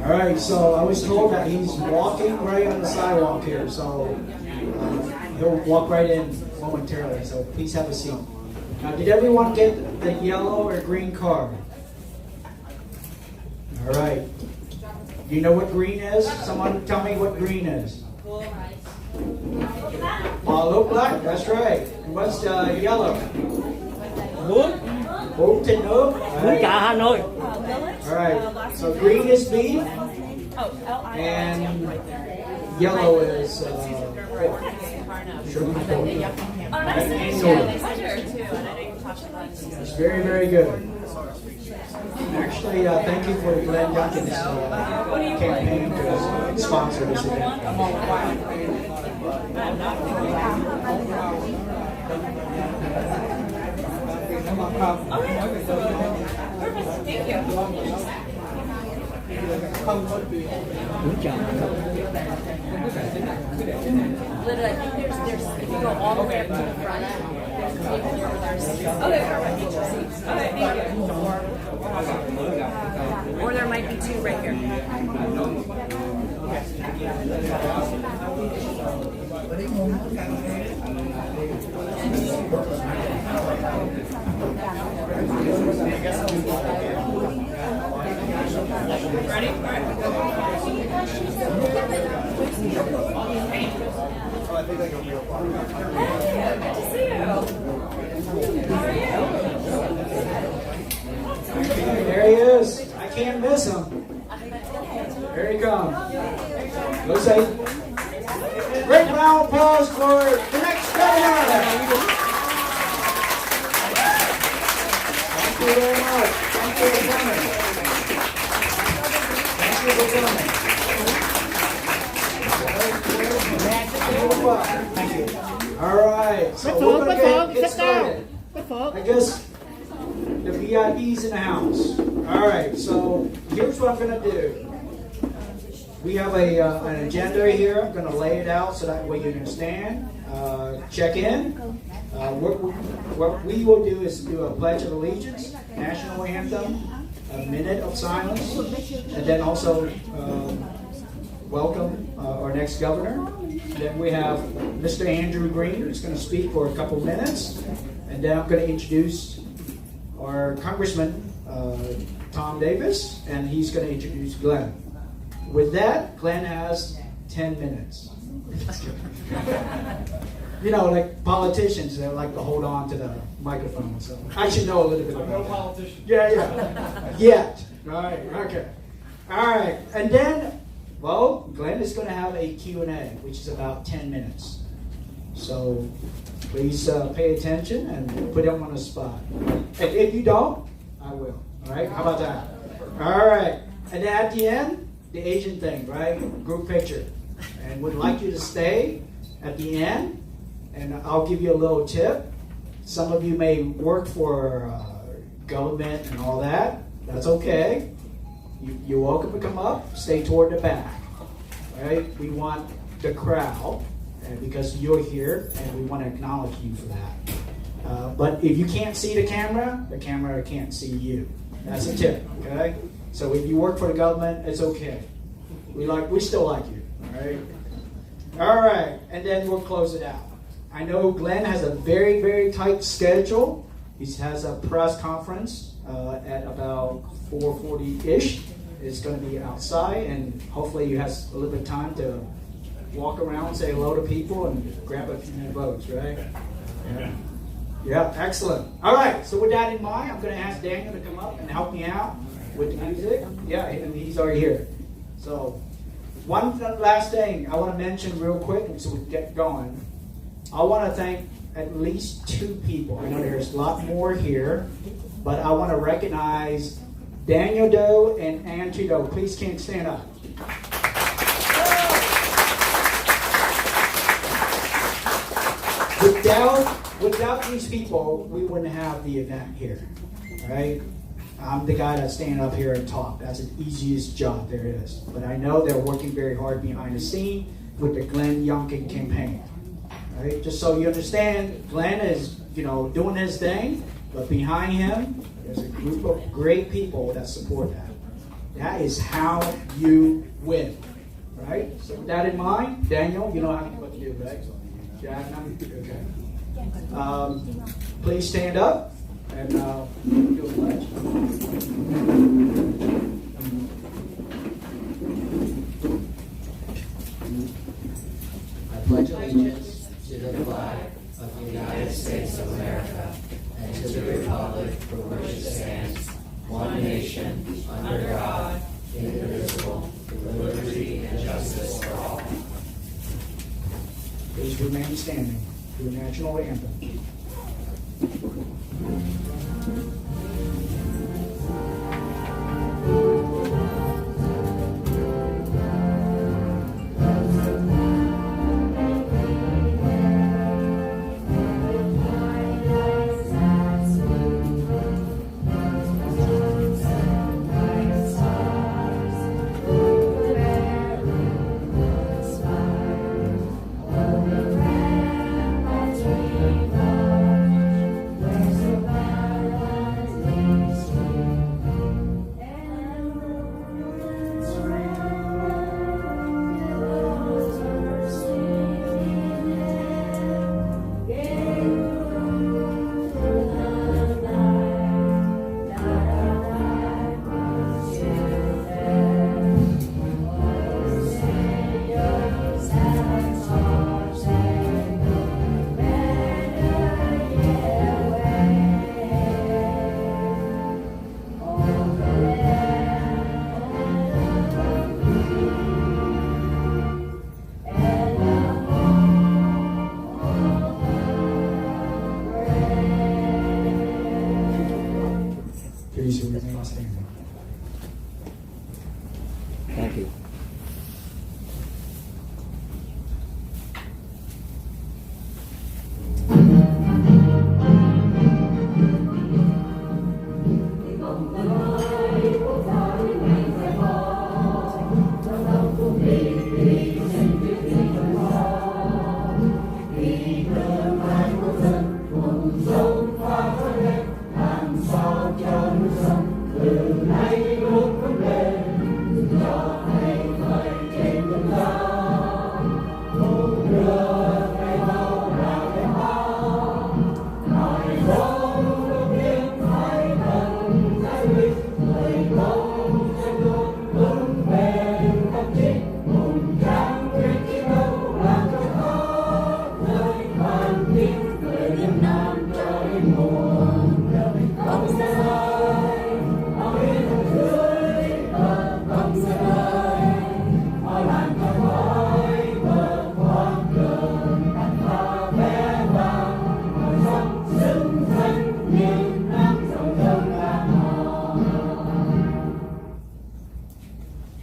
All right, so I was told that he's walking right on the sidewalk here, so he'll walk right in momentarily, so please have a seat. Now, did everyone get the yellow or green card? All right. Do you know what green is? Someone tell me what green is. Look black, that's right. And what's yellow? Muối. Muối thịt nước. Muối chả Hà Nội. All right. So green is beef, and yellow is pork. Oh, nice to meet you. Pleasure too. And I know you talked about it. It's very, very good. Actually, thank you for Glenn Youngkin's campaign to sponsor this event. Thank you. Literally, I think there's if you go all the way up to the front, there's a table here with our seats. Okay, perfect. Get your seats. Okay, thank you. Or there might be two right here. Ready? All right. Hey, good to see you. How are you? There he is. I can't miss him. Here he comes. Go say. Great round of applause for the next governor. Thank you very much. Thank you for coming. Thank you for coming. Thank you. All right. So we're going to get started. I guess the VIPs in the house. All right. So here's what I'm going to do. We have an agenda here. I'm going to lay it out so that way you can stand, check in. What we will do is do a Pledge of Allegiance, National Anthem, a minute of silence, and then also welcome our next governor. Then we have Mr. Andrew Green, who's going to speak for a couple minutes. And then I'm going to introduce our Congressman, Tom Davis, and he's going to introduce Glenn. With that, Glenn has 10 minutes. You know, like politicians, they like to hold on to the microphone. So I should know a little bit about that. No politician. Yeah. Yet. All right, okay. All right, and then, well, Glenn is going to have a Q&A, which is about 10 minutes. So please pay attention and put him on the spot. If you don't, I will. All right, how about that? All right, and then at the end, the Asian thing, right? Group picture. And would like you to stay at the end, and I'll give you a little tip. Some of you may work for government and all that. That's okay. You're welcome to come up, stay toward the back. Right? We want the crowd, and because you're here, and we want to acknowledge you for that. But if you can't see the camera can't see you. That's a tip, okay? So if you work for the government, it's okay. We still like you, all right, and then we'll close it out. I know Glenn has a very, very tight schedule. He has a press conference at about 4:40-ish. It's going to be outside, and hopefully he has a little bit of time to walk around, say hello to people, and grab a few more votes, right? Yeah, excellent. All right, so with that in mind, I'm going to ask Daniel to come up and help me out with the music. Yeah, and he's already here. So one last thing I want to mention real quick so we get going. I want to thank at least two people. I know there's a lot more here, but I want to recognize Daniel Doe and Angie Doe. Please can't stand up. Without these people, we wouldn't have the event here. All right? I'm the guy that's standing up here and talk. That's the easiest job there is. But I know they're working very hard behind the scene with the Glenn Youngkin campaign. All right? Just so you understand, Glenn is, doing his thing, but behind him, there's a group of great people that support that. That is how you win. Right? So with that in mind, Daniel, you know what to do, right? Yeah, okay. Please stand up and do a pledge. I pledge allegiance to the flag of the United States of America and to the republic for which it stands, one nation, under God, indivisible, with liberty and justice for all. Please remain standing for the national anthem. Please remain standing. Thank you.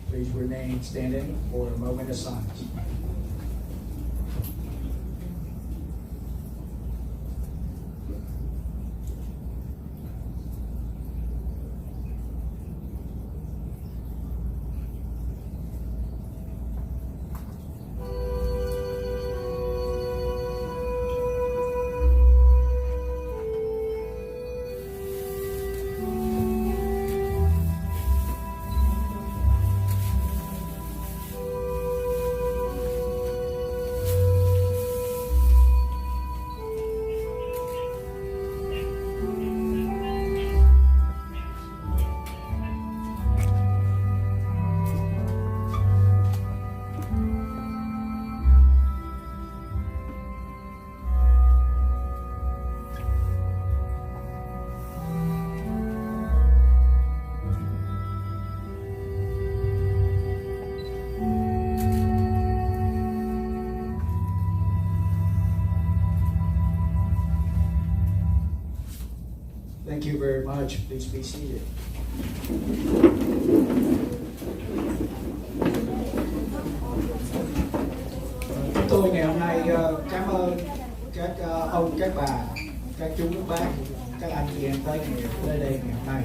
Please remain standing for a moment of silence. Thank you very much. Please be seated. Chúng tôi ngày hôm nay cảm ơn các ông, các bà, các chú, các bác, các anh chị em tới đây ngày hôm nay.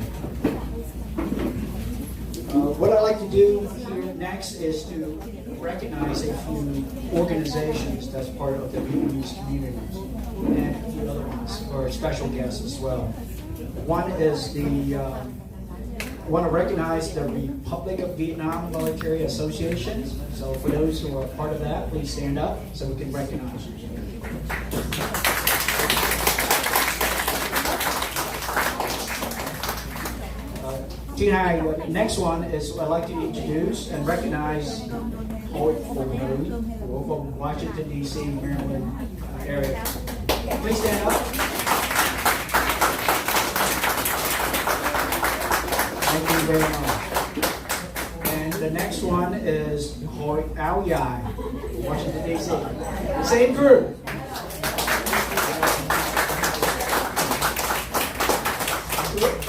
What I'd like to do here next is to recognize a few organizations that's part of the Vietnamese communities and a few other ones, or special guests as well. One is the want to recognize the Republic of Vietnam Military Association. So for those who are part of that, please stand up so we can recognize you. The next one is I'd like to introduce and recognize Hoyt We're from Washington, D.C., Maryland area. Please stand up. Thank you very much. And the next one is Hoyt Ao Yai, Washington, D.C. Same group.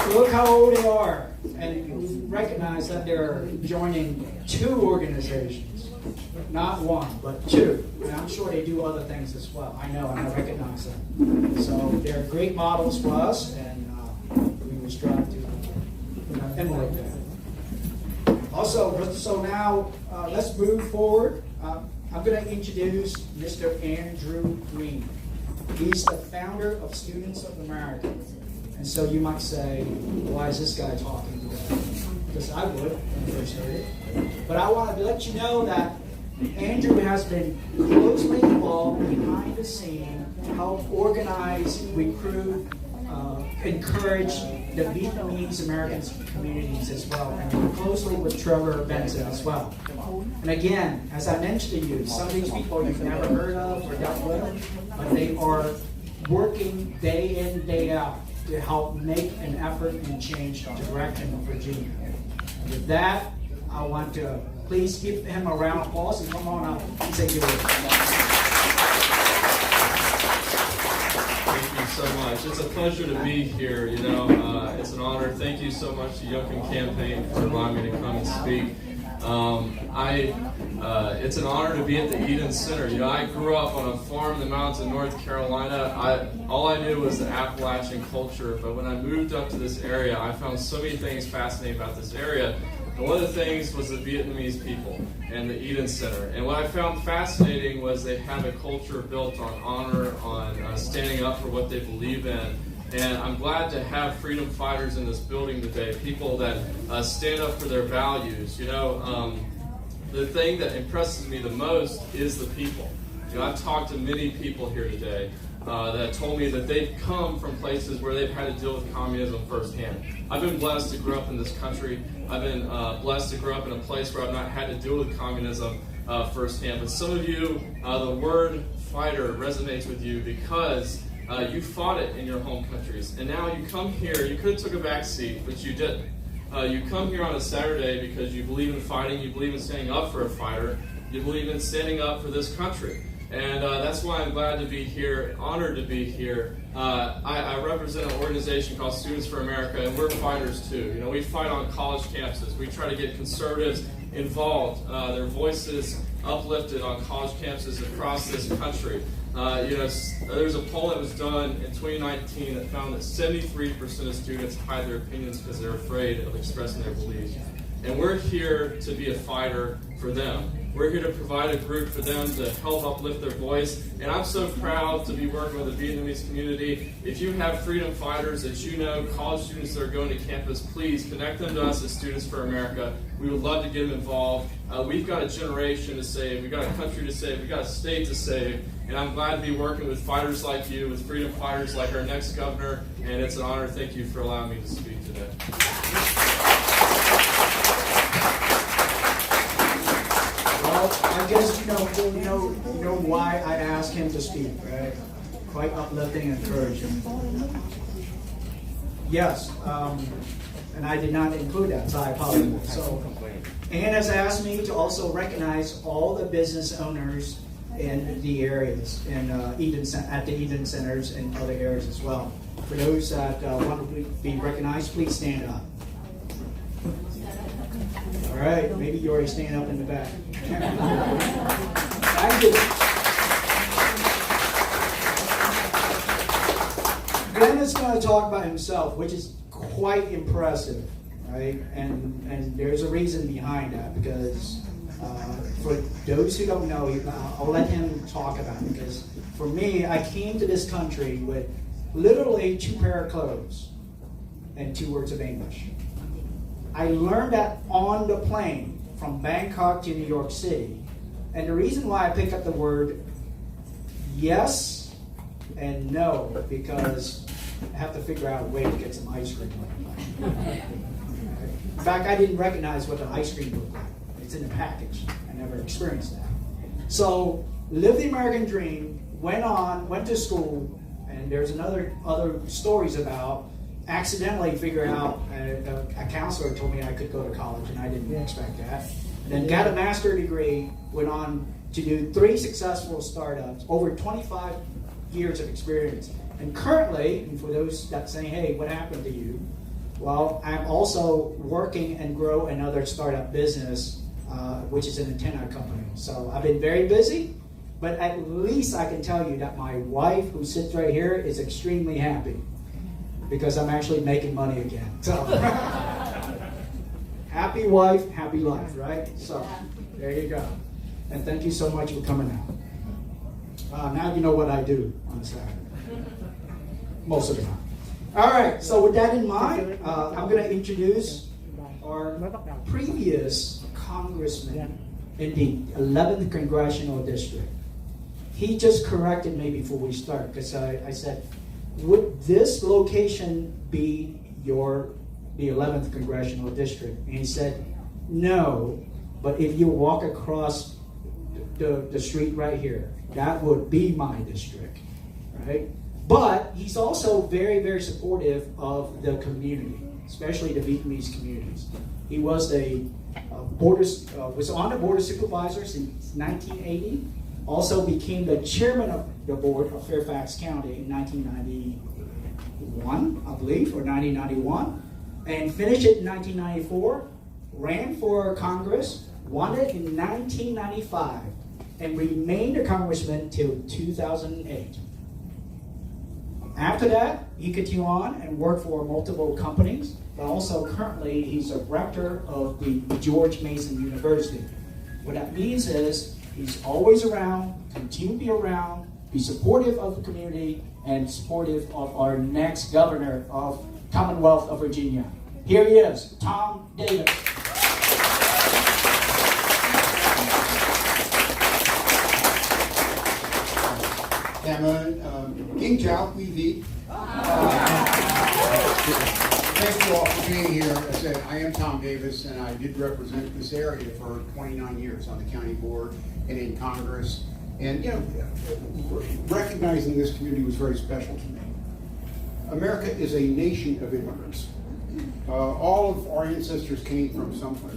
Look how old they are. And you recognize that they're joining 2 organizations. Not one, but 2. And I'm sure they do other things as well. I know, and I recognize them. So they're great models for us, and we will strive to emulate that. Also, so now let's move forward. I'm going to introduce Mr. Andrew Green. He's the founder of Students of America. And so you might say, why is this guy talking today? Because I would when I first heard it. But I want to let you know that Andrew has been closely involved behind the scene to help organize, recruit, encourage the Vietnamese American communities as well, and work closely with Trevor Benson as well. And again, as I mentioned to you, some of these people you've never heard of or dealt with, but they are working day in, day out to help make an effort and change the direction of Virginia. And with that, I want to please give him a round of applause and come on up and say good. Thank you so much. It's a pleasure to be here. You know, it's an honor. Thank you so much to Youngkin Campaign for allowing me to come and speak. It's an honor to be at the Eden Center. You know, I grew up on a farm in the mountains of North Carolina. All I knew was the Appalachian culture, but when I moved up to this area, I found so many things fascinating about this area. And one of the things was the Vietnamese people and the Eden Center. And what I found fascinating was they have a culture built on honor, on standing up for what they believe in. And I'm glad to have freedom fighters in this building today, people that stand up for their values. You know, the thing that impresses me the most is the people. You know, I've talked to many people here today that told me that they've come from places where they've had to deal with communism firsthand. I've been blessed to grow up in this country. I've been blessed to grow up in a place where I've not had to deal with communism firsthand. But some of you, the word fighter resonates with you because you fought it in your home countries. And now you come here, you could have took a back seat, but you didn't. You come here on a Saturday because you believe in fighting, you believe in standing up for a fighter, you believe in standing up for this country. And that's why I'm glad to be here, honored to be here. I represent an organization called Students for America, and we're fighters too. You know, we fight on college campuses. We try to get conservatives involved, their voices uplifted on college campuses across this country. You know, there's a poll that was done in 2019 that found that 73% of students hide their opinions because they're afraid of expressing their beliefs. And we're here to be a fighter for them. We're here to provide a group for them to help uplift their voice. And I'm so proud to be working with the Vietnamese community. If you have freedom fighters that you know, college students that are going to campus, please connect them to us as Students for America. We would love to get them involved. We've got a generation to save. We've got a country to save. We've got a state to save. And I'm glad to be working with fighters like you, with freedom fighters like our next governor. And it's an honor. Thank you for allowing me to speak today. Well, I guess you know why I asked him to speak, right? Quite uplifting and encouraging. Yes, and I did not include that, so I apologize. So, Ann has asked me to also recognize all the business owners in the areas, and at the Eden Centers and other areas as well. For those that want to be recognized, please stand up. All right, maybe you already stand up in the back. Thank you. Glenn is going to talk about himself, which is quite impressive, right? And there's a reason behind that, because for those who don't know, I'll let him talk about it, because for me, I came to this country with literally 2 pair of clothes and 2 words of English. I learned that on the plane from Bangkok to New York City. And the reason why I picked up the word yes and no, because I have to figure out a way to get some ice cream. In fact, I didn't recognize what the ice cream looked like. It's in the package. I never experienced that. So, lived the American dream, went to school, and there's other stories about accidentally figure out, a counselor told me I could go to college, and I didn't expect that. And then got a master's degree, went on to do 3 successful startups, over 25 years of experience. And currently, and for those that say, hey, what happened to you? Well, I'm also working and grow another startup business, which is an antenna company. So I've been very busy, but at least I can tell you that my wife, who sits right here, is extremely happy because I'm actually making money again. So happy wife, happy life, right? So there you go. And thank you so much for coming out. Now you know what I do on Saturday. Most of the time. All right, so with that in mind, I'm going to introduce our previous congressman in the 11th Congressional District. He just corrected me before we start, because I said, would this location be the 11th Congressional District? And he said, no, but if you walk across the street right here, that would be my district, right? But he's also very, very supportive of the community, especially the Vietnamese communities. He was was on the board of supervisors since 1980. Also became the chairman of the board of Fairfax County in 1991, I believe, or 1991, and finished it in 1994. Ran for Congress, won it in 1995, and remained a congressman till 2008. After that, he continued on and worked for multiple companies, but also currently he's a rector of the George Mason University. What that means is he's always around, continue to be around, be supportive of the community, and supportive of our next governor of Commonwealth of Virginia. Here he is, Tom Davis. Cảm ơn, kính chào quý vị. Thank you all for being here. As I said, I am Tom Davis, and I did represent this area for 29 years on the county board and in Congress. And, recognizing this community was very special to me. America is a nation of immigrants. All of our ancestors came from somewhere.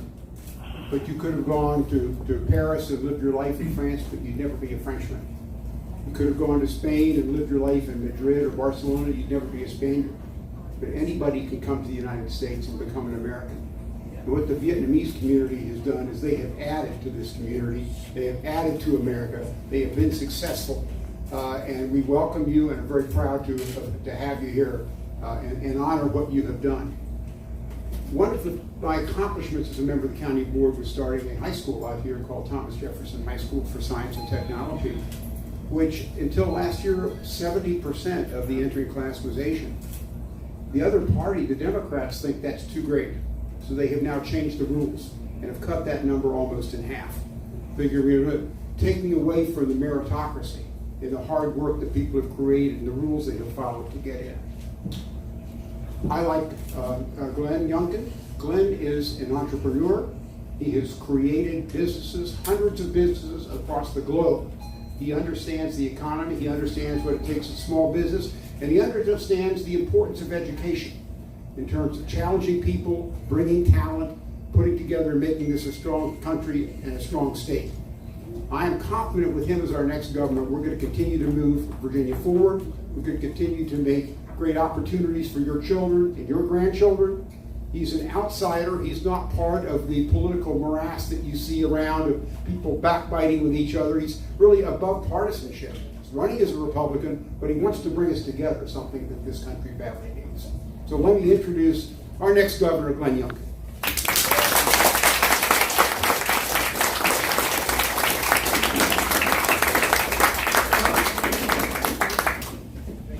But you could have gone to Paris and lived your life in France, but you'd never be a Frenchman. You could have gone to Spain and lived your life in Madrid or Barcelona, you'd never be a Spaniard. But anybody can come to the United States and become an American. And what the Vietnamese community has done is they have added to this community. They have added to America. They have been successful. And we welcome you and are very proud to have you here and honor what you have done. One of my accomplishments as a member of the county board was starting a high school out here called Thomas Jefferson High School for Science and Technology, which until last year, 70% of the entering class was Asian. The other party, the Democrats, think that's too great. So they have now changed the rules and have cut that number almost in half. Figuring taking away from the meritocracy and the hard work that people have created and the rules they have followed to get in. I like Glenn Youngkin. Glenn is an entrepreneur. He has created businesses, hundreds of businesses across the globe. He understands the economy, he understands what it takes in small business, and he understands the importance of education in terms of challenging people, bringing talent, putting together and making this a strong country and a strong state. I am confident with him as our next governor, we're going to continue to move Virginia forward. We're going to continue to make great opportunities for your children and your grandchildren. He's an outsider. He's not part of the political morass that you see around of people backbiting with each other. He's really above partisanship. He's running as a Republican, but he wants to bring us together, something that this country badly needs. So let me introduce our next governor, Glenn Youngkin.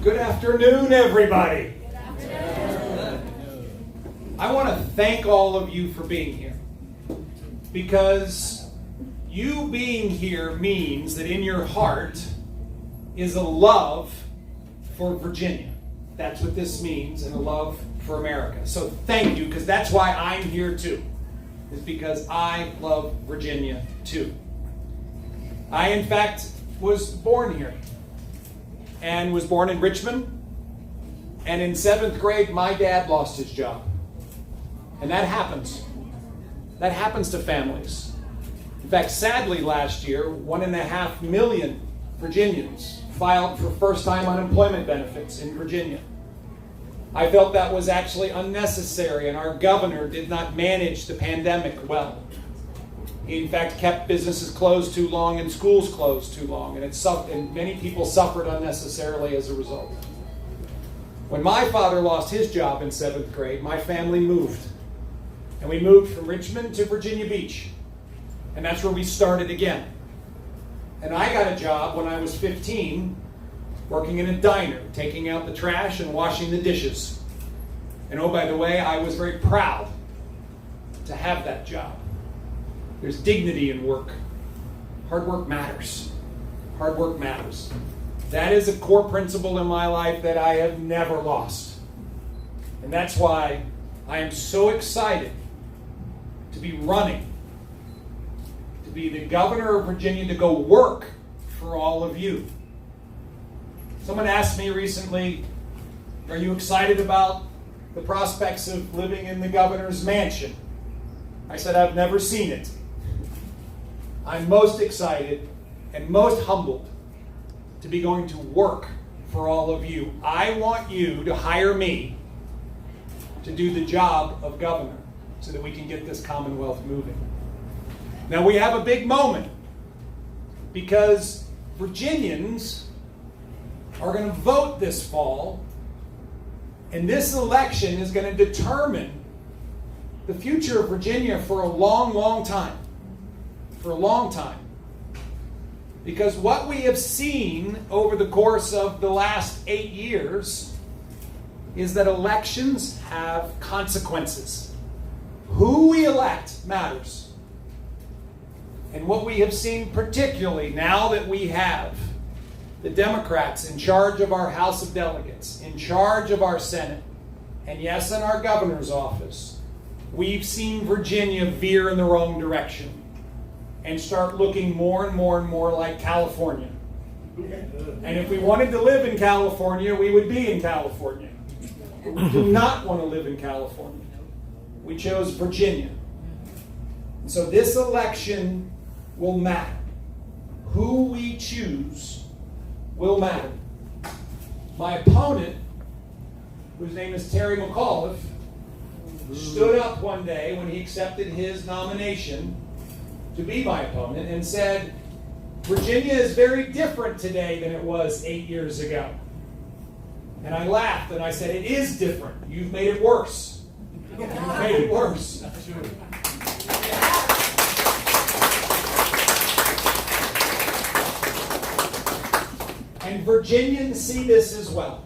Good afternoon, everybody. I want to thank all of you for being here. Because you being here means that in your heart is a love for Virginia. That's what this means, and a love for America. So thank you, because that's why I'm here too. Is because I love Virginia too. I, in fact, was born here. And was born in Richmond. And in 7th grade, my dad lost his job. And that happens. That happens to families. In fact, sadly, last year, 1.5 million Virginians filed for first-time unemployment benefits in Virginia. I felt that was actually unnecessary, and our governor did not manage the pandemic well. He, in fact, kept businesses closed too long and schools closed too long, and many people suffered unnecessarily as a result. When my father lost his job in 7th grade, my family moved. And we moved from Richmond to Virginia Beach. And that's where we started again. And I got a job when I was 15, working in a diner, taking out the trash and washing the dishes. And oh, by the way, I was very proud to have that job. There's dignity in work. Hard work matters. Hard work matters. That is a core principle in my life that I have never lost. And that's why I am so excited to be running, to be the governor of Virginia, to go work for all of you. Someone asked me recently, are you excited about the prospects of living in the governor's mansion? I said, I've never seen it. I'm most excited and most humbled to be going to work for all of you. I want you to hire me to do the job of governor so that we can get this Commonwealth moving. Now we have a big moment because Virginians are going to vote this fall, and this election is going to determine the future of Virginia for a long, long time. For a long time. Because what we have seen over the course of the last 8 years is that elections have consequences. Who we elect matters. And what we have seen particularly now that we have the Democrats in charge of our House of Delegates, in charge of our Senate, and yes, in our governor's office, we've seen Virginia veer in the wrong direction and start looking more and more and more like California. And if we wanted to live in California, we would be in California. We do not want to live in California. We chose Virginia. And so this election will matter. Who we choose will matter. My opponent, whose name is Terry McAuliffe, stood up one day when he accepted his nomination to be my opponent and said, Virginia is very different today than it was 8 years ago. And I laughed and I said, it is different. You've made it worse. You've made it worse. And Virginians see this as well.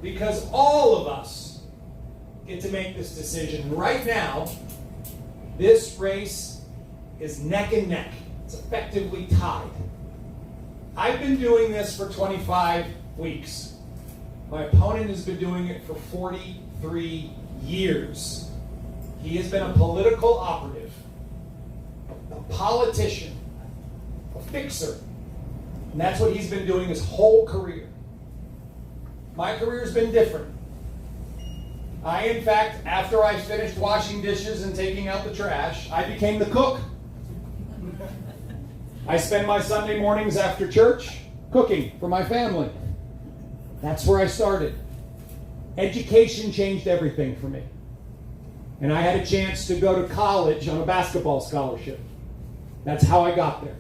Because all of us get to make this decision. Right now, this race is neck and neck. It's effectively tied. I've been doing this for 25 weeks. My opponent has been doing it for 43 years. He has been a political operative, a politician, a fixer. And that's what he's been doing his whole career. My career has been different. I, in fact, after I finished washing dishes and taking out the trash, I became the cook. I spend my Sunday mornings after church cooking for my family. That's where I started. Education changed everything for me. And I had a chance to go to college on a basketball scholarship. That's how I got there.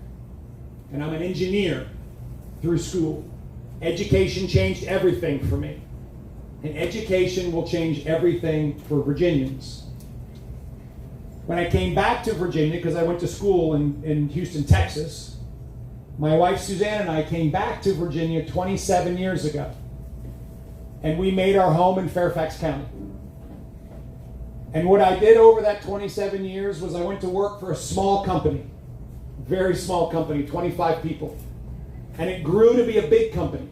And I'm an engineer through school. Education changed everything for me. And education will change everything for Virginians. When I came back to Virginia, because I went to school in Houston, Texas, my wife Suzanne and I came back to Virginia 27 years ago. And we made our home in Fairfax County. And what I did over that 27 years was I went to work for a small company, very small company, 25 people. And it grew to be a big company.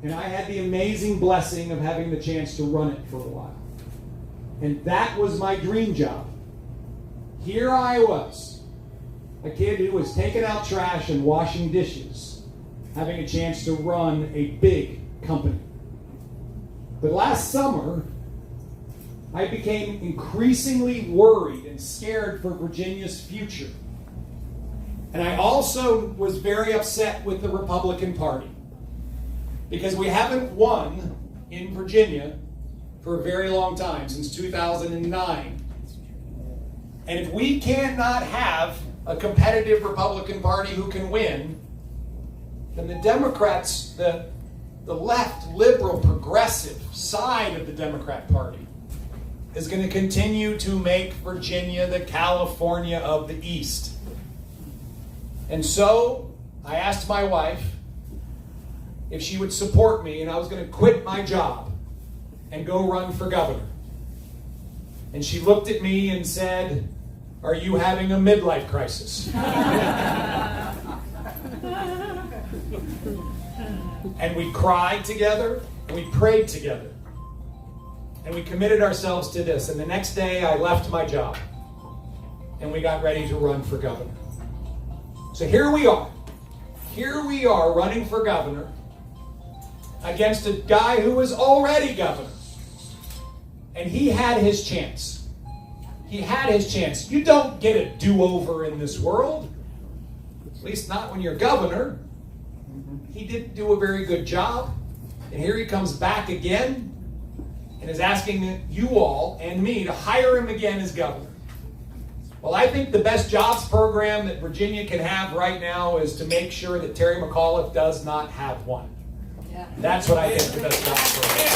And I had the amazing blessing of having the chance to run it for a while. And that was my dream job. Here I was, a kid who was taking out trash and washing dishes, having a chance to run a big company. But last summer, I became increasingly worried and scared for Virginia's future. And I also was very upset with the Republican Party because we haven't won in Virginia for a very long time, since 2009. And if we cannot have a competitive Republican Party who can win, then the Democrats, the left, liberal, progressive side of the Democrat Party is going to continue to make Virginia the California of the East. And so I asked my wife if she would support me, and I was going to quit my job and go run for governor. And she looked at me and said, "Are you having a midlife crisis?" And we cried together, and we prayed together. And we committed ourselves to this. And the next day, I left my job. And we got ready to run for governor. So here we are. Here we are running for governor against a guy who was already governor. And he had his chance. He had his chance. You don't get a do-over in this world. At least not when you're governor. He didn't do a very good job. And here he comes back again and is asking you all and me to hire him again as governor. Well, I think the best jobs program that Virginia can have right now is to make sure that Terry McAuliffe does not have one. Yeah. That's what I think the best jobs program.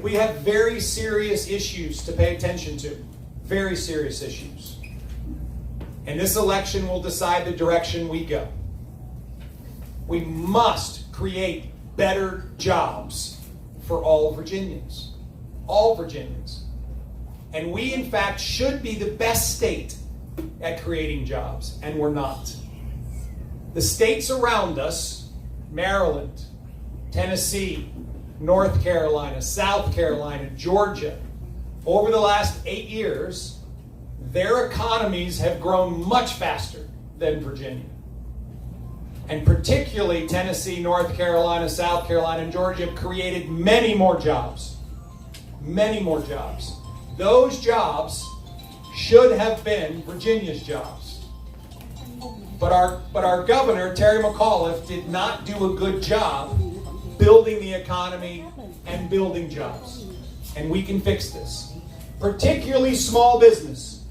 We have very serious issues to pay attention to. Very serious issues. And this election will decide the direction we go. We must create better jobs for all Virginians. All Virginians. And we, in fact, should be the best state at creating jobs, and we're not. The states around us, Maryland, Tennessee, North Carolina, South Carolina, Georgia, over the last 8 years, their economies have grown much faster than Virginia. And particularly Tennessee, North Carolina, South Carolina, and Georgia have created many more jobs. Many more jobs. Those jobs should have been Virginia's jobs. But our governor, Terry McAuliffe, did not do a good job building the economy and building jobs. And we can fix this. Particularly small business.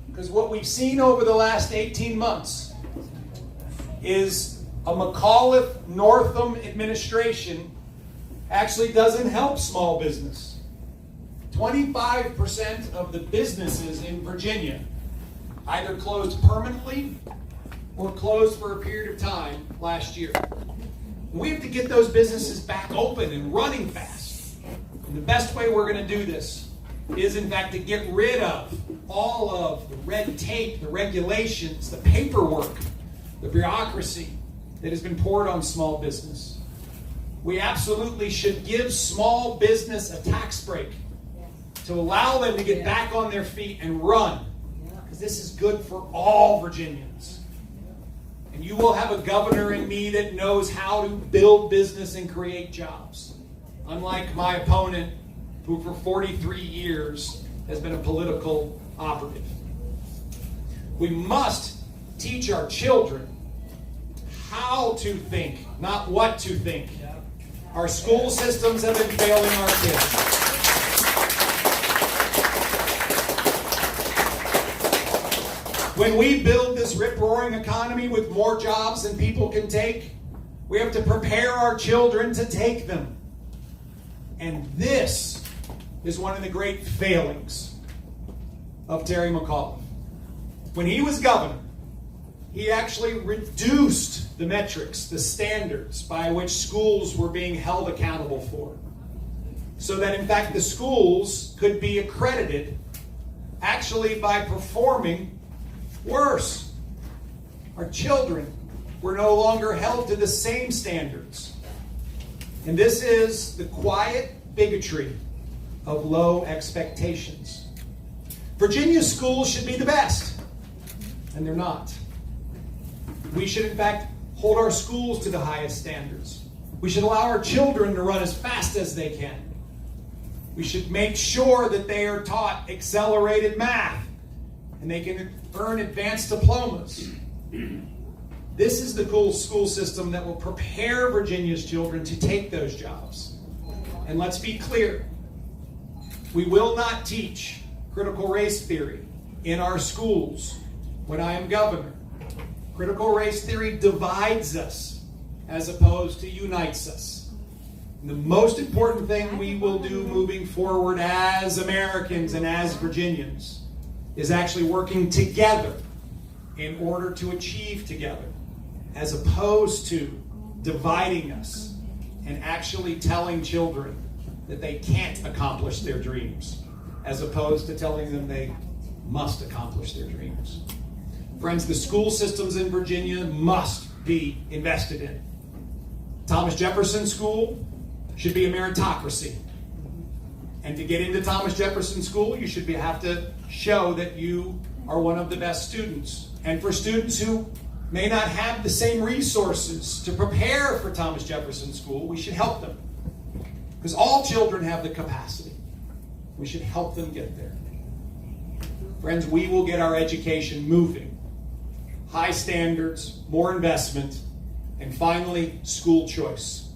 Because what we've seen over the last 18 months is a McAuliffe-Northam administration actually doesn't help small business. 25% of the businesses in Virginia either closed permanently or closed for a period of time last year. We have to get those businesses back open and running fast. And the best way we're going to do this is, in fact, to get rid of all of the red tape, the regulations, the paperwork, the bureaucracy that has been poured on small business. We absolutely should give small business a tax break to allow them to get back on their feet and run. Because this is good for all Virginians. And you will have a governor in me that knows how to build business and create jobs. Unlike my opponent, who for 43 years has been a political operative. We must teach our children how to think, not what to think. Our school systems have been failing our kids. When we build this rip-roaring economy with more jobs than people can take, we have to prepare our children to take them. And this is one of the great failings of Terry McAuliffe. When he was governor, he actually reduced the metrics, the standards by which schools were being held accountable for. So that in fact the schools could be accredited actually by performing worse. Our children were no longer held to the same standards. And this is the quiet bigotry of low expectations. Virginia schools should be the best, and they're not. We should in fact hold our schools to the highest standards. We should allow our children to run as fast as they can. We should make sure that they are taught accelerated math and they can earn advanced diplomas. This is the cool school system that will prepare Virginia's children to take those jobs. And let's be clear, we will not teach critical race theory in our schools when I am governor. Critical race theory divides us as opposed to unites us. And the most important thing we will do moving forward as Americans and as Virginians is actually working together in order to achieve together, as opposed to dividing us and actually telling children that they can't accomplish their dreams, as opposed to telling them they must accomplish their dreams. Friends, the school systems in Virginia must be invested in. Thomas Jefferson School should be a meritocracy. And to get into Thomas Jefferson School, you should have to show that you are one of the best students. And for students who may not have the same resources to prepare for Thomas Jefferson School, we should help them. Because all children have the capacity. We should help them get there. Friends, we will get our education moving. High standards, more investment, and finally, school choice.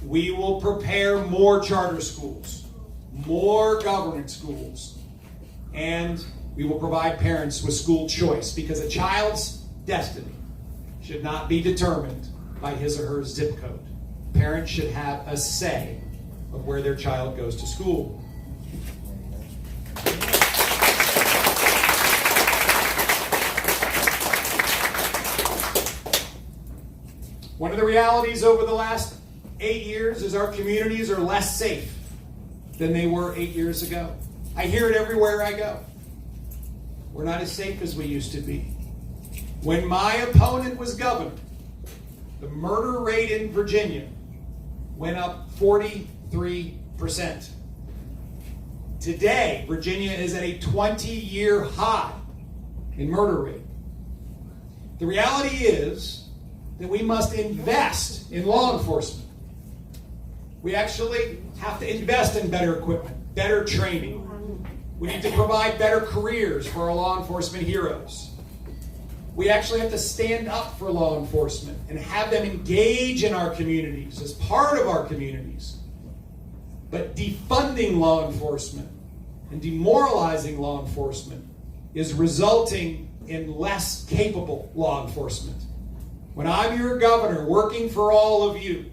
We will prepare more charter schools, more government schools, and we will provide parents with school choice, because a child's destiny should not be determined by his or her zip code. Parents should have a say of where their child goes to school. One of the realities over the last 8 years is our communities are less safe than they were 8 years ago. I hear it everywhere I go. We're not as safe as we used to be. When my opponent was governor, the murder rate in Virginia went up 43%. Today, Virginia is at a 20-year high in murder rate. The reality is that we must invest in law enforcement. We actually have to invest in better equipment, better training. We need to provide better careers for our law enforcement heroes. We actually have to stand up for law enforcement and have them engage in our communities as part of our communities. But defunding law enforcement and demoralizing law enforcement is resulting in less capable law enforcement. When I'm your governor working for all of you,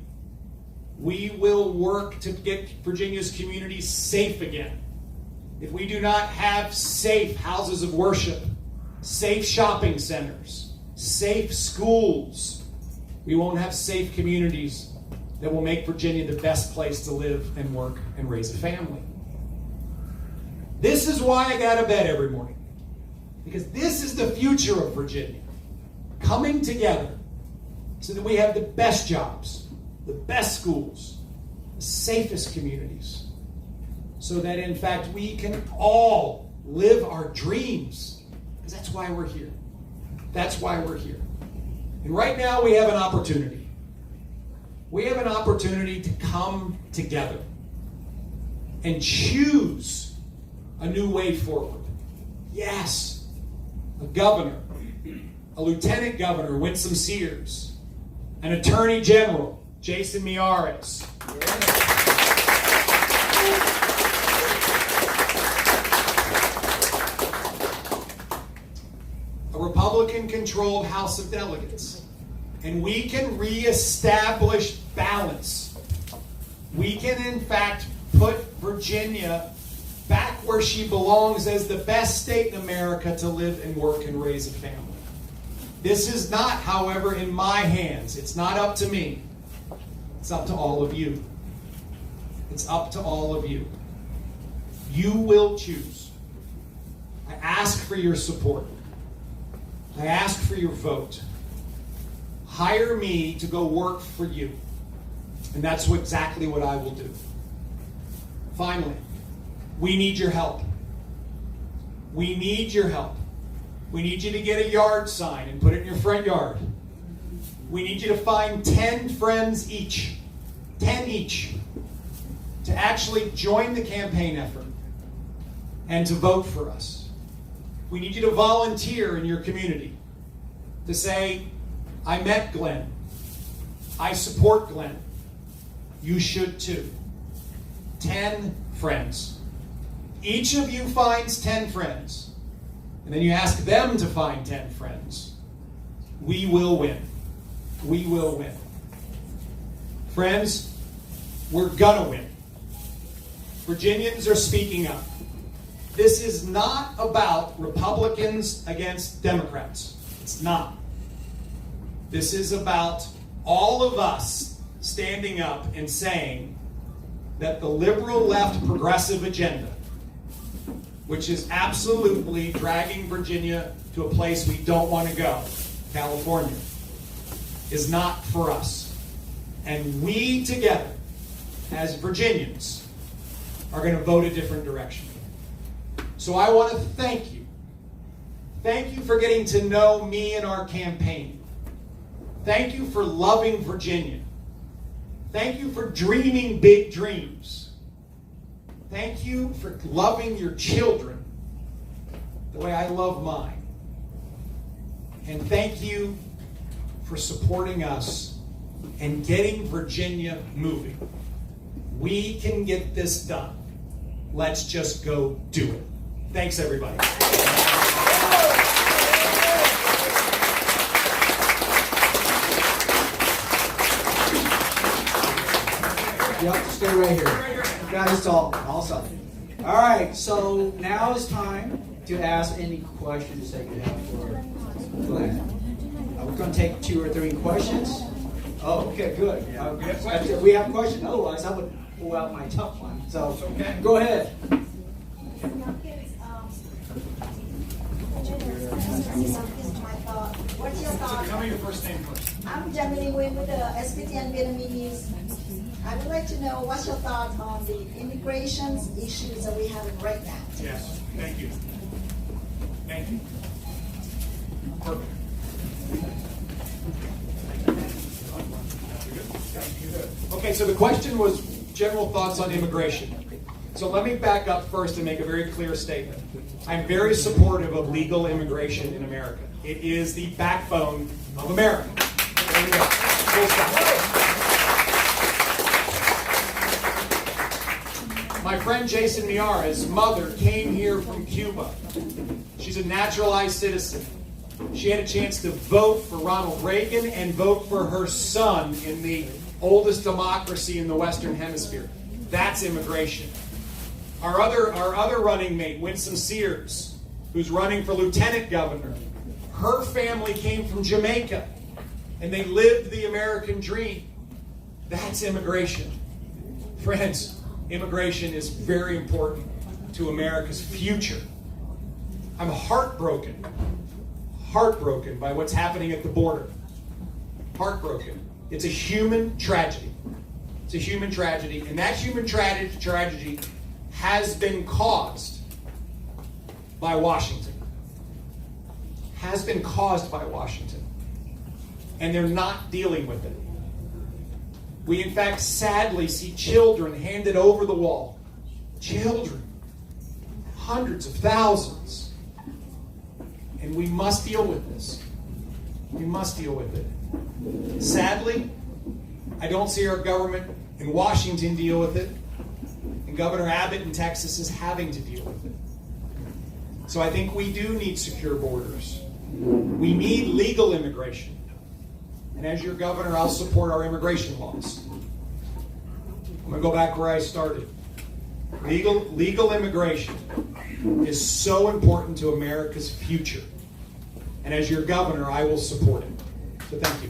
we will work to get Virginia's communities safe again. If we do not have safe houses of worship, safe shopping centers, safe schools, we won't have safe communities that will make Virginia the best place to live and work and raise a family. This is why I go to bed every morning. Because this is the future of Virginia. Coming together so that we have the best jobs, the best schools, the safest communities, so that in fact we can all live our dreams. Because that's why we're here. That's why we're here. And right now we have an opportunity. We have an opportunity to come together and choose a new way forward. Yes, a governor, a lieutenant governor, Winsome Sears, an attorney general, Jason Miyares, a Republican-controlled House of Delegates. And we can reestablish balance. We can, in fact, put Virginia back where she belongs as the best state in America to live and work and raise a family. This is not, however, in my hands. It's not up to me. It's up to all of you. It's up to all of you. You will choose. I ask for your support. I ask for your vote. Hire me to go work for you. And that's exactly what I will do. Finally, we need your help. We need your help. We need you to get a yard sign and put it in your front yard. We need you to find 10 friends each, 10 each, to actually join the campaign effort and to vote for us. We need you to volunteer in your community to say, I met Glenn. I support Glenn. You should too. 10 friends. Each of you finds 10 friends. And then you ask them to find 10 friends. We will win. We will win. Friends, we're gonna win. Virginians are speaking up. This is not about Republicans against Democrats. It's not. This is about all of us standing up and saying that the liberal left progressive agenda, which is absolutely dragging Virginia to a place we don't want to go, California, is not for us. And we together, as Virginians, are going to vote a different direction. So I want to thank you. Thank you for getting to know me and our campaign. Thank you for loving Virginia. Thank you for dreaming big dreams. Thank you for loving your children the way I love mine. And thank you for supporting us and getting Virginia moving. We can get this done. Let's just go do it. Thanks, everybody. Yep, stay right here. You guys talk. Awesome. All right, so now is time to ask any questions that you have for Glenn. We're going to take 2 or 3 questions. Oh, okay, good. We have questions. Otherwise, I would pull out my tough one. So, go ahead. What's your thought? Tell me your first name first. I'm Jamie Nguyen with the SPT and Vietnamese. I would like to know what's your thought on the immigration issues that we have right now. Yes, thank you. Thank you. Perfect. Okay, so the question was general thoughts on immigration. So let me back up first and make a very clear statement. I'm very supportive of legal immigration in America. It is the backbone of America. There we go. Full stop. My friend Jason Miara's mother came here from Cuba. She's a naturalized citizen. She had a chance to vote for Ronald Reagan and vote for her son in the oldest democracy in the Western Hemisphere. That's immigration. Our other running mate, Winsome Sears, who's running for lieutenant governor, her family came from Jamaica, and they lived the American dream. That's immigration. Friends, immigration is very important to America's future. I'm heartbroken by what's happening at the border. Heartbroken. It's a human tragedy. It's a human tragedy, and that human tragedy has been caused by Washington. Has been caused by Washington. And they're not dealing with it. We, in fact, sadly see children handed over the wall. Children. Hundreds of thousands. And we must deal with this. We must deal with it. Sadly, I don't see our government in Washington deal with it. And Governor Abbott in Texas is having to deal with it. So I think we do need secure borders. We need legal immigration. And as your governor, I'll support our immigration laws. I'm going to go back where I started. Legal immigration is so important to America's future. And as your governor, I will support it. So thank you.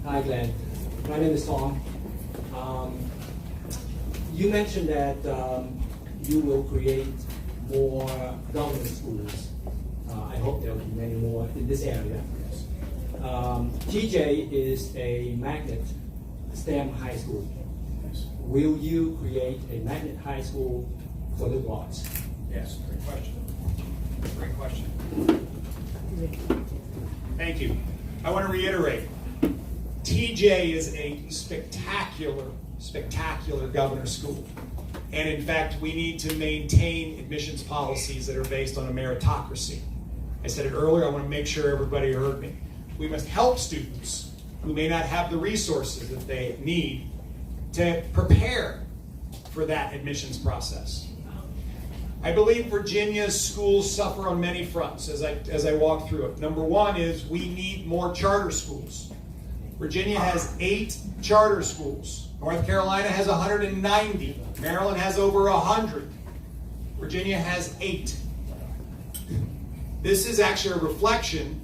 Hi, Glenn. My name is Tom. You mentioned that you will create more government schools. I hope there will be many more in this area. TJ is a magnet STEM high school. Will you create a magnet high school for liberal arts? Yes, great question. Great question. Thank you. I want to reiterate, TJ is a spectacular governor's school. And in fact, we need to maintain admissions policies that are based on a meritocracy. I said it earlier, I want to make sure everybody heard me. We must help students who may not have the resources that they need to prepare for that admissions process. I believe Virginia's schools suffer on many fronts as I walk through it. Number one is we need more charter schools. Virginia has 8 charter schools. North Carolina has 190. Maryland has over 100. Virginia has 8. This is actually a reflection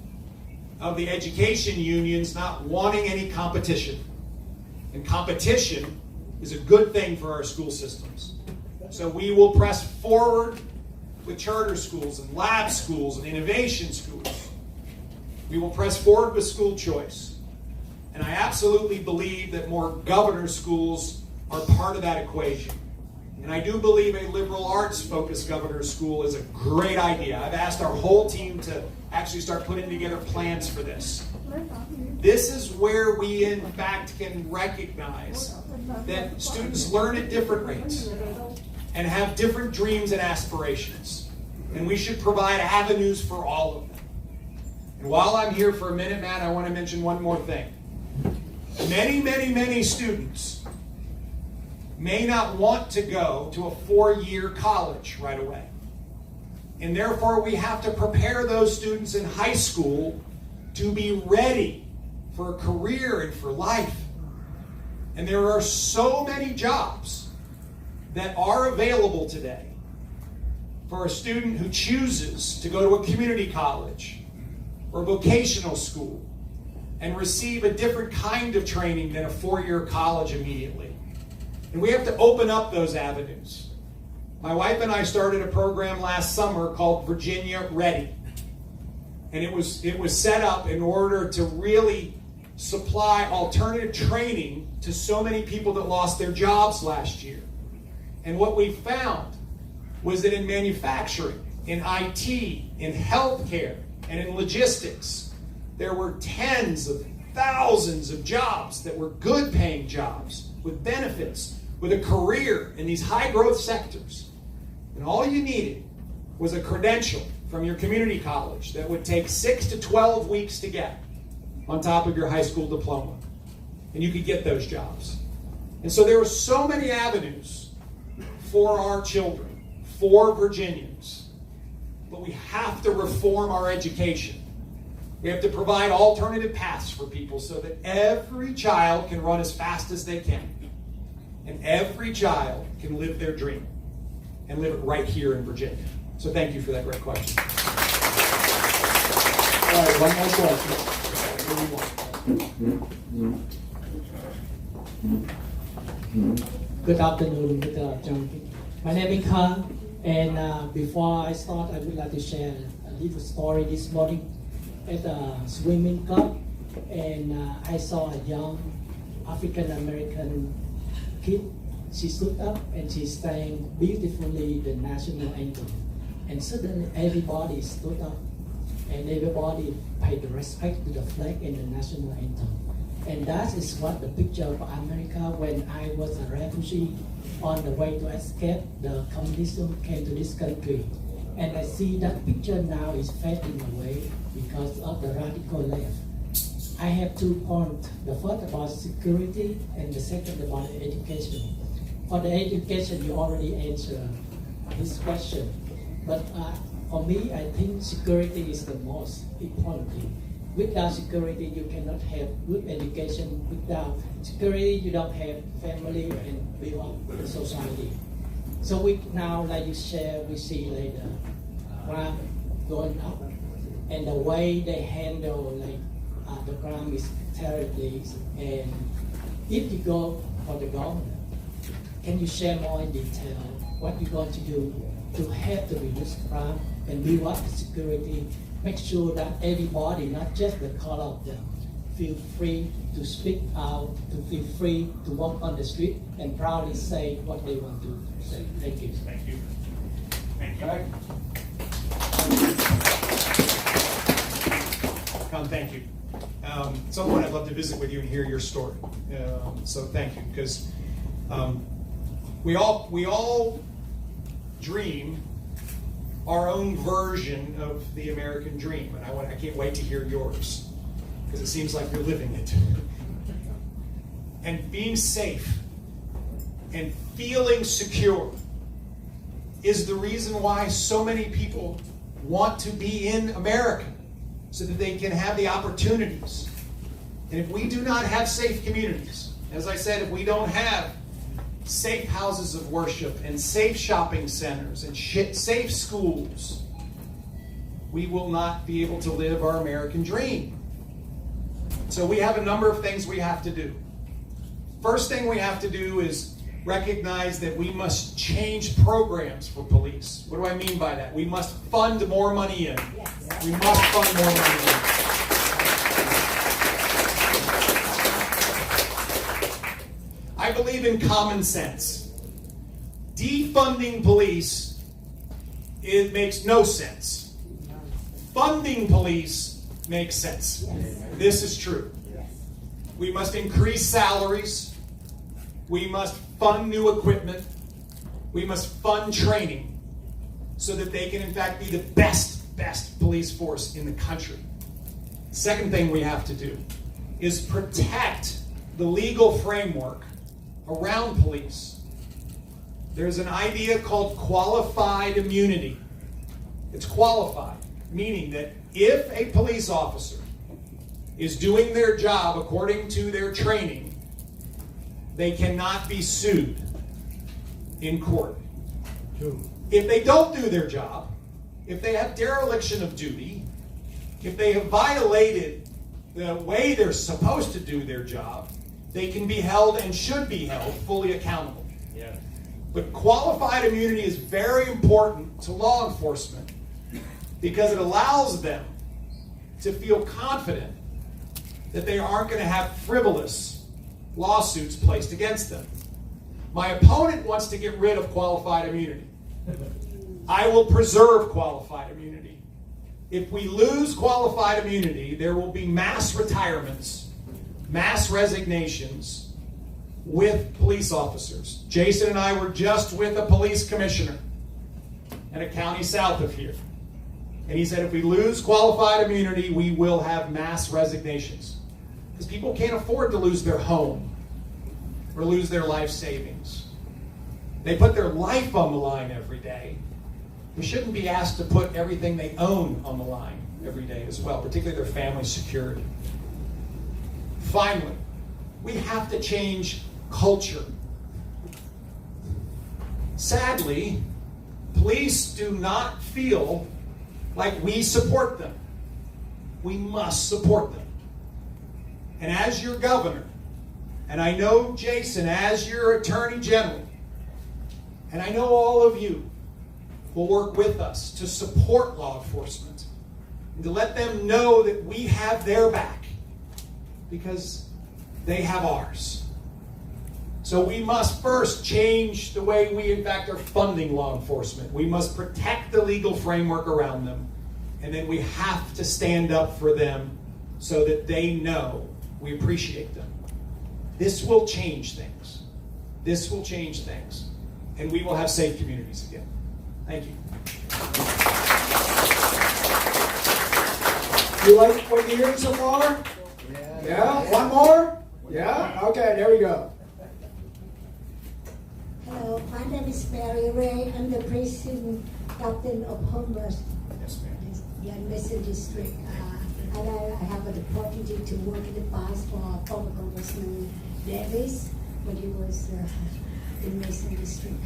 of the education unions not wanting any competition. And competition is a good thing for our school systems. So we will press forward with charter schools and lab schools and innovation schools. We will press forward with school choice. And I absolutely believe that more governor schools are part of that equation. And I do believe a liberal arts focused governor school is a great idea. I've asked our whole team to actually start putting together plans for this. This is where we in fact can recognize that students learn at different rates and have different dreams and aspirations. And we should provide avenues for all of them. And while I'm here for a minute, Matt, I want to mention one more thing. Many students may not want to go to a 4-year college right away. And therefore we have to prepare those students in high school to be ready for a career and for life. And there are so many jobs that are available today for a student who chooses to go to a community college or vocational school and receive a different kind of training than a 4-year college immediately. And we have to open up those avenues. My wife and I started a program last summer called Virginia Ready. And it was set up in order to really supply alternative training to so many people that lost their jobs last year. And what we found was that in manufacturing, in IT, in healthcare, and in logistics, there were tens of thousands of jobs that were good paying jobs with benefits, with a career in these high growth sectors. And all you needed was a credential from your community college that would take 6 to 12 weeks to get on top of your high school diploma. And you could get those jobs. And so there were so many avenues for our children, for Virginians. But we have to reform our education. We have to provide alternative paths for people so that every child can run as fast as they can. And every child can live their dream and live it right here in Virginia. So thank you for that great question. All right, one more question. Good afternoon, Mr. Youngkin. My name is Khan, and before I start, I would like to share a little story this morning at a swimming club, and I saw a young African American kid. She stood up and she sang beautifully the national anthem, and suddenly everybody stood up and everybody paid the respect to the flag and the national anthem. And that is what the picture of America when I was a refugee on the way to escape the communism came to this country. And I see that picture now is fading away because of the radical left. I have 2 points. The first about security and the second about education. For the education, you already answered this question. But for me, I think security is the most important thing. Without security, you cannot have good education. Without security, you don't have family and build up the society. So we now, like you share, we see like the crime going up, and the way they handle like the crime is terribly. And if you go for the government, can you share more in detail what you're going to do to help to reduce crime and build up the security, make sure that everybody, not just the color of them, feel free to speak out, to feel free to walk on the street and proudly say what they want to say. Thank you. Thank you. Thank you. Con, thank you. At some point I'd love to visit with you and hear your story. So thank you, because we all dream our own version of the American dream, and I can't wait to hear yours, because it seems like you're living it. And being safe and feeling secure is the reason why so many people want to be in America, so that they can have the opportunities. And if we do not have safe communities, as I said, if we don't have safe houses of worship and safe shopping centers and safe schools, we will not be able to live our American dream. So we have a number of things we have to do. First thing we have to do is recognize that we must change programs for police. What do I mean by that? We must fund more money in. We must fund more money in. I believe in common sense. Defunding police, it makes no sense. Funding police makes sense. This is true. We must increase salaries. We must fund new equipment. We must fund training so that they can in fact be the best police force in the country. Second thing we have to do is protect the legal framework around police. There's an idea called qualified immunity. It's qualified, meaning that if a police officer is doing their job according to their training, they cannot be sued in court. If they don't do their job, if they have dereliction of duty, if they have violated the way they're supposed to do their job, they can be held and should be held fully accountable. Yeah. But qualified immunity is very important to law enforcement because it allows them to feel confident that they aren't going to have frivolous lawsuits placed against them. My opponent wants to get rid of qualified immunity. I will preserve qualified immunity. If we lose qualified immunity, there will be mass retirements, mass resignations with police officers. Jason and I were just with a police commissioner in a county south of here. And he said if we lose qualified immunity, we will have mass resignations. Because people can't afford to lose their home or lose their life savings. They put their life on the line every day. We shouldn't be asked to put everything they own on the line every day as well, particularly their family security. Finally, we have to change culture. Sadly, police do not feel like we support them. We must support them. And as your governor, and I know Jason as your attorney general, and I know all of you will work with us to support law enforcement and to let them know that we have their back because they have ours. So we must first change the way we in fact are funding law enforcement. We must protect the legal framework around them, and then we have to stand up for them so that they know we appreciate them. This will change things. This will change things. And we will have safe communities again. Thank you. You like what you're hearing so far? Yeah? One more? Yeah? Okay, there we go. Hello, my name is Mary Ray. I'm the precinct captain of Homeless Mason District. And I have the opportunity to work in the past for former Congressman Davis when he was in Mason District.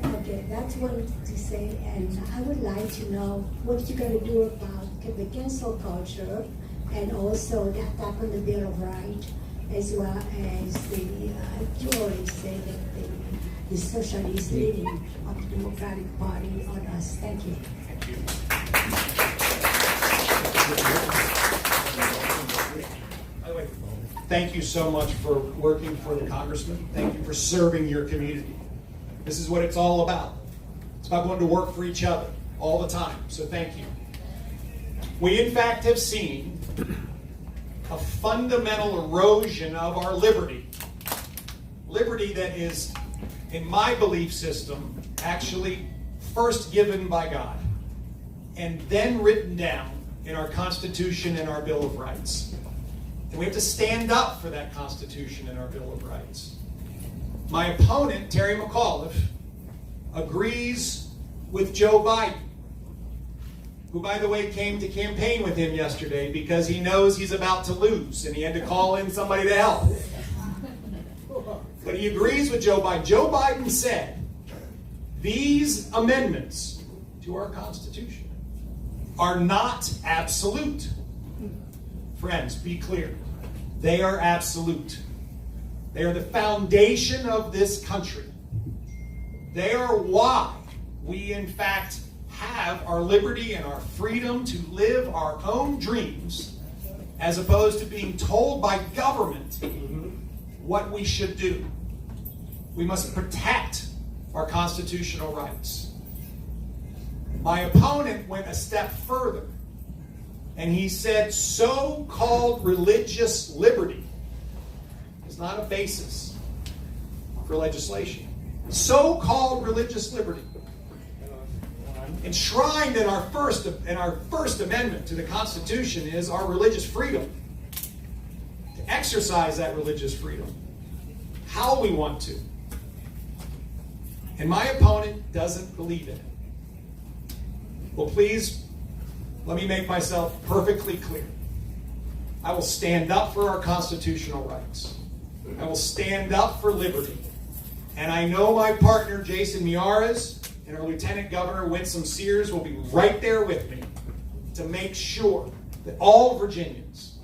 Okay, that's what I wanted to say, and I would like to know what you're going to do about the cancel culture, and also the attack on the Bill of Rights, as well as the you already said that the socialist leaning of the Democratic Party on us. Thank you. By the way, thank you so much for working for the congressman. Thank you for serving your community. This is what it's all about. It's about going to work for each other all the time. So thank you. We, in fact, have seen a fundamental erosion of our liberty. Liberty that is, in my belief system, actually first given by God and then written down in our Constitution and our Bill of Rights. And we have to stand up for that Constitution and our Bill of Rights. My opponent, Terry McAuliffe, agrees with Joe Biden, who, by the way, came to campaign with him yesterday because he knows he's about to lose and he had to call in somebody to help. But he agrees with Joe Biden. Joe Biden said, these amendments to our Constitution are not absolute. Friends, be clear. They are absolute. They are the foundation of this country. They are why we, in fact, have our liberty and our freedom to live our own dreams as opposed to being told by government what we should do. We must protect our constitutional rights. My opponent went a step further, and he said so-called religious liberty is not a basis for legislation. So-called religious liberty, enshrined in our First Amendment to the Constitution, is our religious freedom. To exercise that religious freedom how we want to. And my opponent doesn't believe in it. Well, please, let me make myself perfectly clear. I will stand up for our constitutional rights. I will stand up for liberty. And I know my partner, Jason Miyares, and our Lieutenant Governor, Winsome Sears, will be right there with me to make sure that all Virginians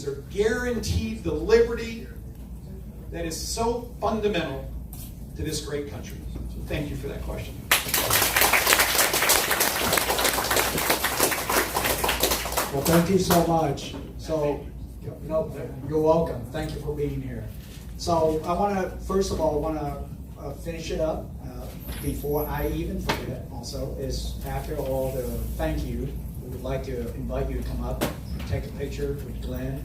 are guaranteed the liberty that is so fundamental to this great country. So thank you for that question. Well, thank you so much. So, you're welcome. Thank you for being here. So, I want to, first of all, finish it up before I even forget. Also, is after all the thank you, we would like to invite you to come up, take a picture with Glenn,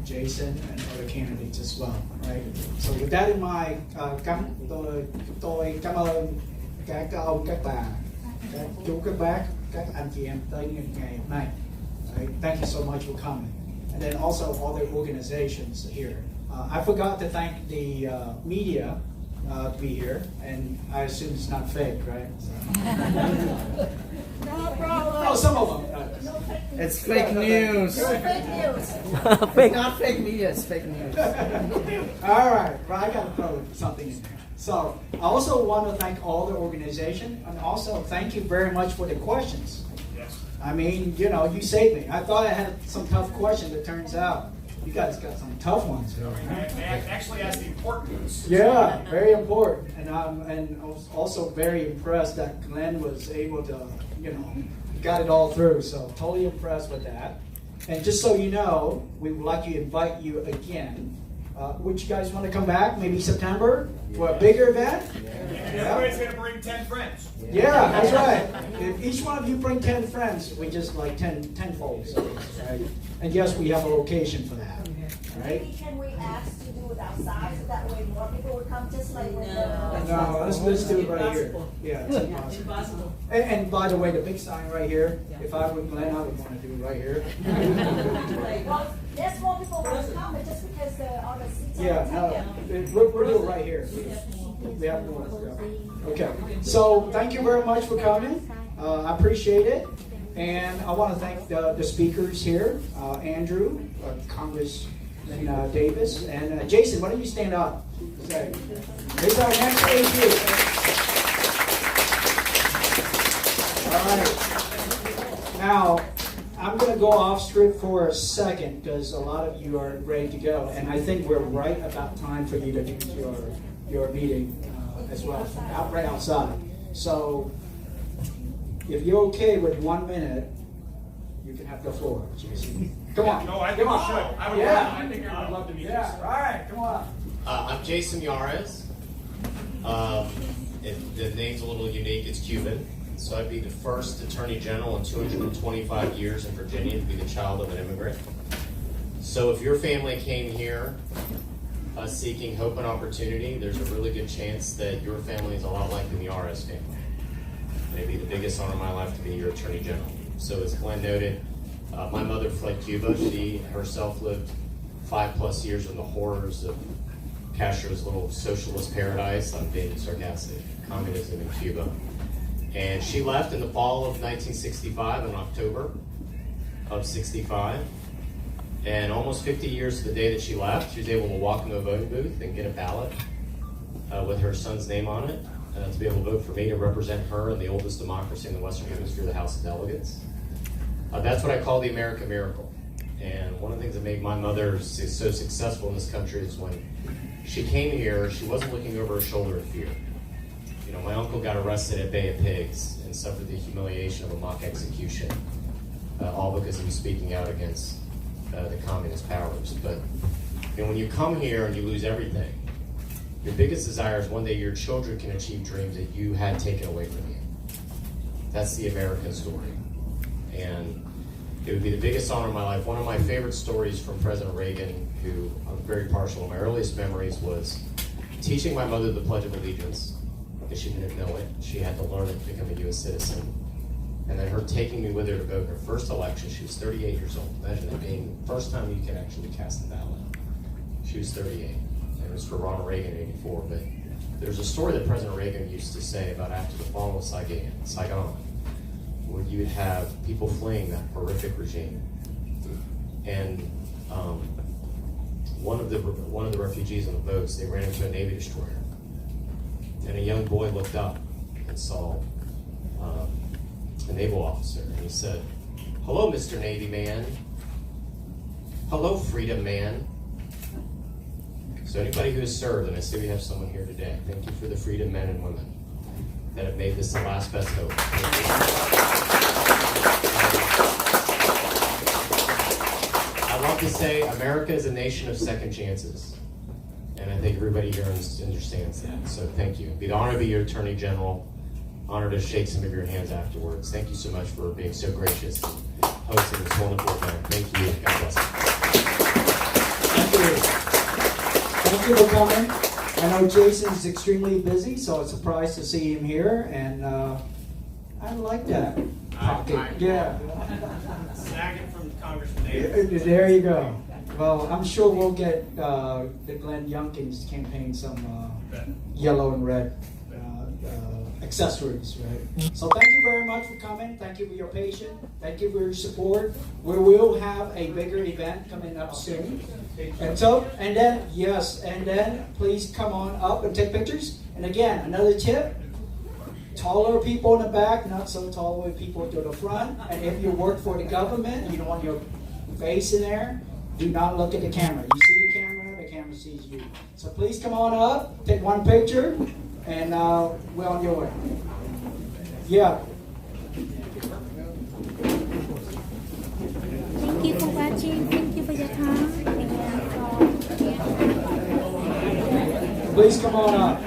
Jason, and other candidates as well. Right? So, with that in mind, tôi cảm ơn các ông, các bà, các chú, các bác, các anh chị em tới ngày hôm nay. Right? Thank you so much for coming. And then also all the organizations here. I forgot to thank the media to be here, and I assume it's not fake, right? No problem. No, some of them. It's fake news. No fake news. It's not fake media, it's fake news. All right, well, I got to throw something in there. So I also want to thank all the organization, and also thank you very much for the questions. I mean, you saved me. I thought I had some tough questions. It turns out you guys got some tough ones. I actually asked the important ones. Yeah, very important. And I was also very impressed that Glenn was able to, got it all through. So totally impressed with that. And just so you know, we would like to invite you again. Would you guys want to come back? Maybe September for a bigger event? Everybody's going to bring 10 friends. Yeah, that's right. If each one of you bring 10 friends, we just like 10-fold. Right? And yes, we have a location for that. Right? Maybe can we ask to do it outside so that way more people will come, just like when the... No, let's do it right here. Yeah, it's impossible. And by the way, the big sign right here, if I were Glenn, I would want to do it right here. Well, there's more people want to come, but just because all the seats are taken. We're doing it right here. We have more. Okay, so thank you very much for coming. I appreciate it. And I want to thank the speakers here. Andrew, and Davis. And Jason, why don't you stand up? Okay. Here's our next AG. All right. Now, I'm going to go off script for a second because a lot of you are ready to go. And I think we're right about time for you to do your meeting as well, right outside. So, if you're okay with 1 minute, you can have the floor, Jason. Come on. No, I think we should. I think I would love to meet you. Yeah, all right, come on. I'm Jason Yares. The name's a little unique. It's Cuban. So I'd be the first Attorney General in 225 years in Virginia to be the child of an immigrant. So if your family came here seeking hope and opportunity, there's a really good chance that your family is a lot like the Yares family. And it'd be the biggest honor of my life to be your Attorney General. So as Glenn noted, my mother fled Cuba. She herself lived 5+ years in the horrors of Castro's little socialist paradise. I'm being sarcastic. Communism in Cuba. And she left in the fall of 1965, in October of 65. And almost 50 years to the day that she left, she was able to walk into a voting booth and get a ballot with her son's name on it to be able to vote for me to represent her in the oldest democracy in the Western Hemisphere, the House of Delegates. That's what I call the American miracle. And one of the things that made my mother so successful in this country is when she came here, she wasn't looking over her shoulder in fear. You know, my uncle got arrested at Bay of Pigs and suffered the humiliation of a mock execution, all because he was speaking out against the communist powers. But you know, when you come here and you lose everything, your biggest desire is one day your children can achieve dreams that you had taken away from you. That's the American story. And it would be the biggest honor of my life. One of my favorite stories from President Reagan, who I'm very partial to, my earliest memories was teaching my mother the Pledge of Allegiance. She didn't know it. She had to learn it to become a U.S. citizen. And then her taking me with her to vote in her first election. She was 38 years old. Imagine that being the first time you can actually cast a ballot. She was 38. And it was for Ronald Reagan in 84. But there's a story that President Reagan used to say about after the fall of Saigon, where you would have people fleeing that horrific regime. And one of the refugees on the boats, they ran into a Navy destroyer. And a young boy looked up and saw a naval officer, and he said, "Hello, Mr. Navy man. Hello, Freedom man." So anybody who has served, and I see we have someone here today, thank you for the freedom men and women that have made this the last best hope. I love to say America is a nation of second chances. And I think everybody here understands that. So thank you. It'd be an honor to be your Attorney General. Honor to shake some of your hands afterwards. Thank you so much for being so gracious hosting this wonderful event. Thank you. God bless you. Thank you for coming. I know Jason's extremely busy, so it's a surprise to see him here. And I like that. Yeah. Snagging from Congressman Davis. There you go. Well, I'm sure we'll get the Glenn Youngkin's campaign some yellow and red accessories, right? So thank you very much for coming. Thank you for your patience. Thank you for your support. We will have a bigger event coming up soon. And then please come on up and take pictures. And again, another tip. Taller people in the back, not so tall people to the front. And if you work for the government, you don't want your face in there, do not look at the camera. You see the camera sees you. So please come on up, take one picture, and we're on your way. Yeah. Thank you for watching. Thank you for your time. Please come on up.